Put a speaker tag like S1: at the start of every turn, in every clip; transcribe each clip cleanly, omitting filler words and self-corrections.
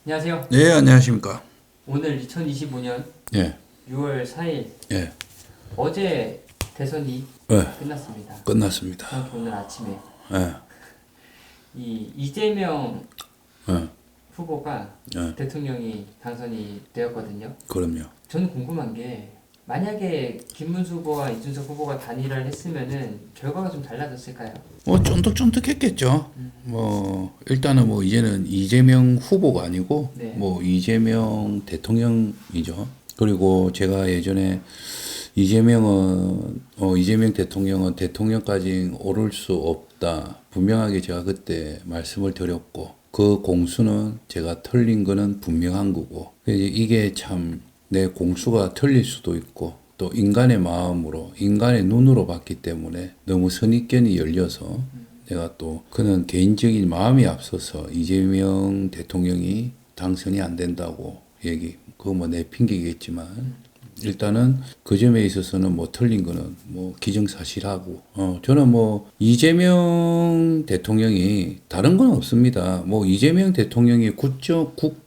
S1: 안녕하세요.
S2: 네, 안녕하십니까.
S1: 오늘 2025년
S2: 예,
S1: 6월 4일
S2: 예,
S1: 어제 대선이
S2: 예,
S1: 끝났습니다.
S2: 끝났습니다.
S1: 정확히 오늘 아침에
S2: 예,
S1: 이 이재명
S2: 예,
S1: 후보가
S2: 예,
S1: 대통령이 당선이 되었거든요.
S2: 그럼요.
S1: 저는 궁금한 게 만약에 김문수 후보와 이준석 후보가 단일화를 했으면은 결과가 좀 달라졌을까요?
S2: 뭐 쫀득쫀득했겠죠. 일단은 이제는 이재명 후보가 아니고
S1: 네.
S2: 이재명 대통령이죠. 그리고 제가 예전에 이재명 대통령은 대통령까지 오를 수 없다. 분명하게 제가 그때 말씀을 드렸고, 그 공수는 제가 틀린 거는 분명한 거고, 이게 참 내 공수가 틀릴 수도 있고, 또 인간의 마음으로, 인간의 눈으로 봤기 때문에 너무 선입견이 열려서 내가 또 그는 개인적인 마음이 앞서서 이재명 대통령이 당선이 안 된다고 그거 내 핑계겠지만, 일단은 그 점에 있어서는 틀린 거는 기정사실하고, 저는 이재명 대통령이 다른 건 없습니다. 이재명 대통령이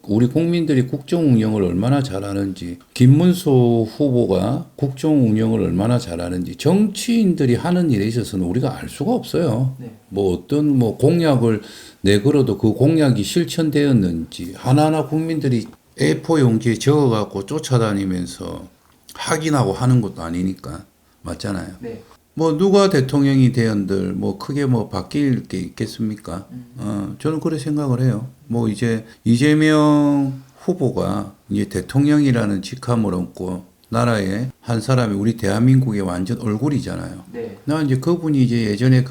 S2: 우리 국민들이 국정 운영을 얼마나 잘하는지, 김문수 후보가 국정 운영을 얼마나 잘하는지, 정치인들이 하는 일에 있어서는 우리가 알 수가 없어요.
S1: 네.
S2: 어떤 공약을 내걸어도 그 공약이 실천되었는지, 하나하나 국민들이 A4 용지에 적어갖고 쫓아다니면서 확인하고 하는 것도 아니니까. 맞잖아요.
S1: 네.
S2: 누가 대통령이 되었들 크게 바뀔 게 있겠습니까? 저는 그렇게 생각을 해요. 이제 이재명 후보가 이제 대통령이라는 직함을 얻고 나라의 한 사람이 우리 대한민국의 완전 얼굴이잖아요.
S1: 네.
S2: 나 이제 그분이 이제 예전에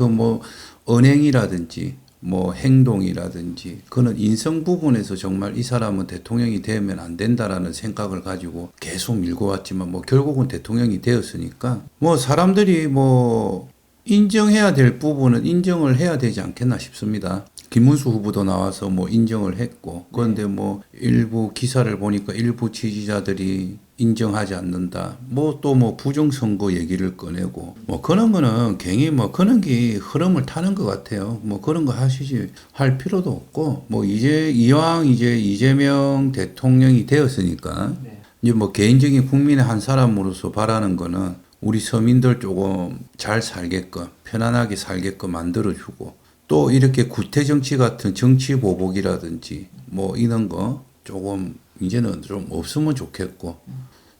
S2: 언행이라든지 행동이라든지 그는 인성 부분에서 정말 이 사람은 대통령이 되면 안 된다라는 생각을 가지고 계속 밀고 왔지만 결국은 대통령이 되었으니까 사람들이 인정해야 될 부분은 인정을 해야 되지 않겠나 싶습니다. 김문수 후보도 나와서 인정을 했고, 그런데 일부 기사를 보니까 일부 지지자들이 인정하지 않는다. 또 부정선거 얘기를 꺼내고, 그런 거는 괜히 그런 게 흐름을 타는 것 같아요. 그런 거 할 필요도 없고, 이왕 이재명 대통령이 되었으니까,
S1: 네.
S2: 이제 개인적인 국민의 한 사람으로서 바라는 거는 우리 서민들 조금 잘 살게끔, 편안하게 살게끔 만들어주고, 또 이렇게 구태정치 같은 정치 보복이라든지 이런 거 조금 이제는 좀 없으면 좋겠고,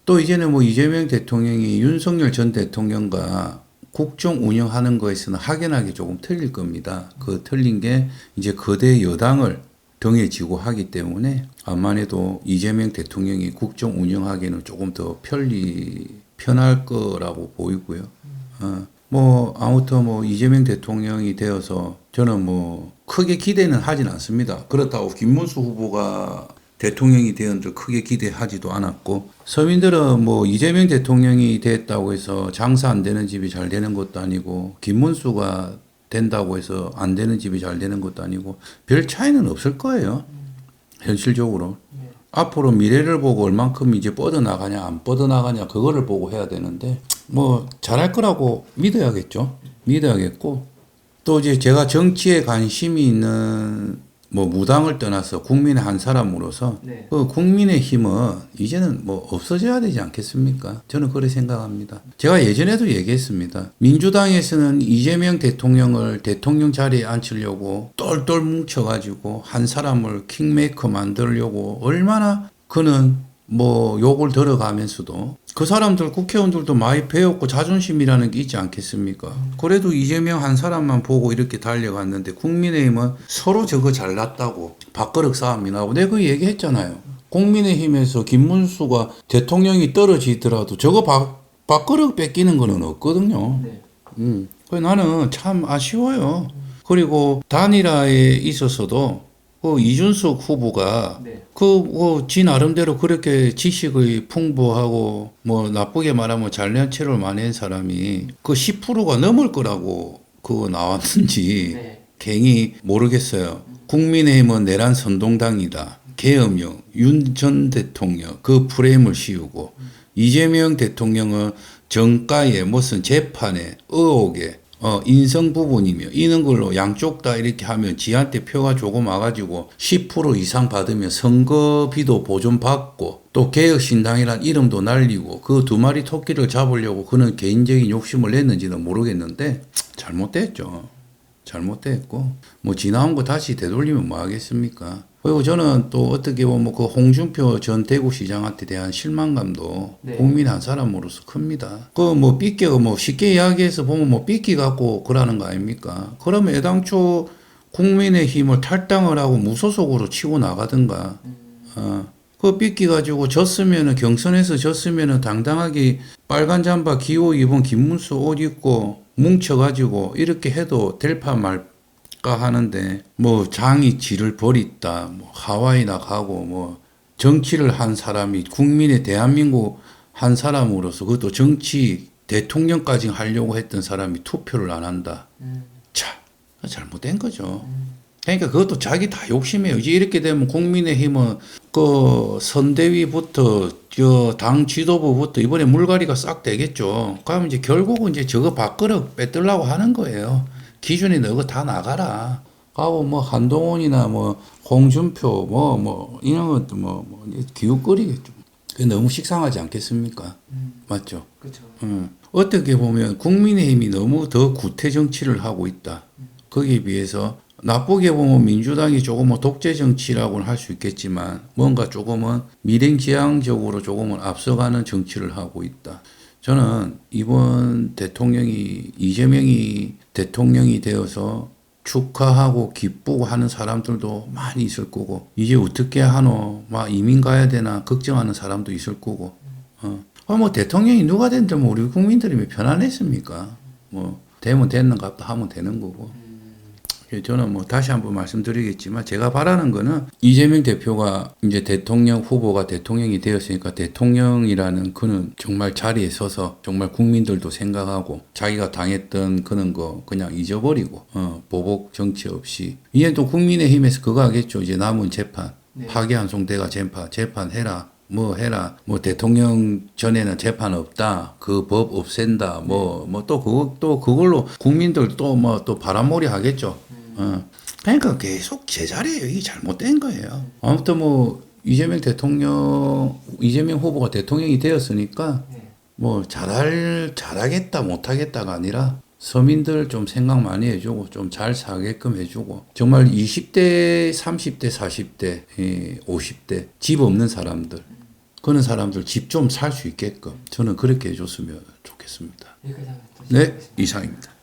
S2: 또 이제는 이재명 대통령이 윤석열 전 대통령과 국정 운영하는 거에서는 확연하게 조금 틀릴 겁니다. 그 틀린 게 이제 거대 여당을 등에 지고 하기 때문에 암만 해도 이재명 대통령이 국정 운영하기에는 조금 더 편할 거라고 보이고요. 아무튼 이재명 대통령이 되어서 저는 크게 기대는 하진 않습니다. 그렇다고 김문수 후보가 대통령이 되었는데 크게 기대하지도 않았고, 서민들은 이재명 대통령이 됐다고 해서 장사 안 되는 집이 잘 되는 것도 아니고, 김문수가 된다고 해서 안 되는 집이 잘 되는 것도 아니고, 별 차이는 없을 거예요. 현실적으로.
S1: 네.
S2: 앞으로 미래를 보고 얼만큼 이제 뻗어나가냐 안 뻗어나가냐 그거를 보고 해야 되는데 잘할 거라고 믿어야겠죠. 믿어야겠고, 또 이제 제가 정치에 관심이 있는 무당을 떠나서 국민의 한 사람으로서
S1: 네.
S2: 그 국민의 힘은 이제는 없어져야 되지 않겠습니까? 저는 그렇게 생각합니다. 제가 예전에도 얘기했습니다. 민주당에서는 이재명 대통령을 대통령 자리에 앉히려고 똘똘 뭉쳐가지고 한 사람을 킹메이커 만들려고 얼마나 그는 욕을 들어가면서도 그 사람들 국회의원들도 많이 배웠고 자존심이라는 게 있지 않겠습니까? 그래도 이재명 한 사람만 보고 이렇게 달려갔는데 국민의힘은 서로 저거 잘났다고 밥그릇 싸움이 나고 내가 그 얘기했잖아요. 국민의힘에서 김문수가 대통령이 떨어지더라도 저거 밥그릇 뺏기는 거는 없거든요.
S1: 네.
S2: 그래서 나는 참 아쉬워요. 그리고 단일화에 있어서도 이준석 후보가
S1: 네.
S2: 지 나름대로 그렇게 지식이 풍부하고 나쁘게 말하면 잘난 체를 많이 한 사람이 10%가 넘을 거라고 그거 나왔는지
S1: 네.
S2: 괜히 모르겠어요. 국민의힘은 내란 선동당이다. 계엄령, 윤 전 대통령 그 프레임을 씌우고, 이재명 대통령은 정가에 무슨 재판에 의혹에 인성 부분이며 이런 걸로 양쪽 다 이렇게 하면 지한테 표가 조금 와가지고 10% 이상 받으면 선거비도 보존받고 또 개혁신당이란 이름도 날리고 그 두 마리 토끼를 잡으려고 그는 개인적인 욕심을 냈는지는 모르겠는데 잘못됐죠. 잘못됐고 뭐 지나온 거 다시 되돌리면 뭐 하겠습니까? 그리고 저는 또 어떻게 보면 그 홍준표 전 대구시장한테 대한 실망감도
S1: 네.
S2: 국민 한 사람으로서 큽니다. 그 뭐 삐끼가 뭐 쉽게 이야기해서 보면 뭐 삐끼 갖고 그러는 거 아닙니까? 그러면 애당초 국민의힘을 탈당을 하고 무소속으로 치고 나가든가. 그 삐끼 가지고 졌으면은 경선에서 졌으면은 당당하게 빨간 잠바 기호 2번 김문수 옷 입고 뭉쳐가지고 이렇게 해도 될파 말까 하는데 뭐 장이 지를 버렸다 뭐 하와이나 가고 뭐 정치를 한 사람이 국민의 대한민국 한 사람으로서 그것도 정치 대통령까지 하려고 했던 사람이 투표를 안 한다. 참 잘못된 거죠. 그러니까 그것도 자기 다 욕심이에요. 이제 이렇게 되면 국민의힘은 그 선대위부터 저 당 지도부부터 이번에 물갈이가 싹 되겠죠. 그러면 이제 결국은 이제 저거 밥그릇 빼들라고 하는 거예요. 기준이 너가 다 나가라. 하고 뭐 한동훈이나 뭐 홍준표 뭐 이런 것도 뭐 기웃거리겠죠. 그게 너무 식상하지 않겠습니까? 맞죠?
S1: 그렇죠.
S2: 어떻게 보면 국민의힘이 너무 더 구태 정치를 하고 있다. 거기에 비해서 나쁘게 보면 민주당이 조금 뭐 독재 정치라고는 할 수 있겠지만 뭔가 조금은 미래지향적으로 조금은 앞서가는 정치를 하고 있다. 저는 이번 대통령이 이재명이 대통령이 되어서 축하하고 기쁘고 하는 사람들도 많이 있을 거고 이제 어떻게 하노 막 이민 가야 되나 걱정하는 사람도 있을 거고 뭐 대통령이 누가 된들 뭐 우리 국민들이 편안했습니까? 뭐 되면 됐는가 하면 되는 거고. 저는 뭐 다시 한번 말씀드리겠지만 제가 바라는 거는 이재명 대표가 이제 대통령 후보가 대통령이 되었으니까 대통령이라는 그는 정말 자리에 서서 정말 국민들도 생각하고 자기가 당했던 그런 거 그냥 잊어버리고 보복 정치 없이 이제 또 국민의힘에서 그거 하겠죠. 이제 남은 재판
S1: 네.
S2: 파기환송대가 재판해라. 뭐 해라. 뭐 대통령 전에는 재판 없다. 그 법 없앤다. 또 그걸로 국민들 또 뭐 또 바람몰이 하겠죠. 그러니까 계속 제자리에요. 이게 잘못된 거예요. 아무튼 뭐 이재명 후보가 대통령이 되었으니까 뭐 잘하겠다 못하겠다가 아니라 서민들 좀 생각 많이 해주고 좀 잘 사게끔 해주고 정말 20대, 30대, 40대, 50대 집 없는 사람들 그런 사람들 집 좀 살 수 있게끔 저는 그렇게 해줬으면 좋겠습니다.
S1: 여기까지 하면 또
S2: 네,
S1: 시작하겠습니다.
S2: 이상입니다.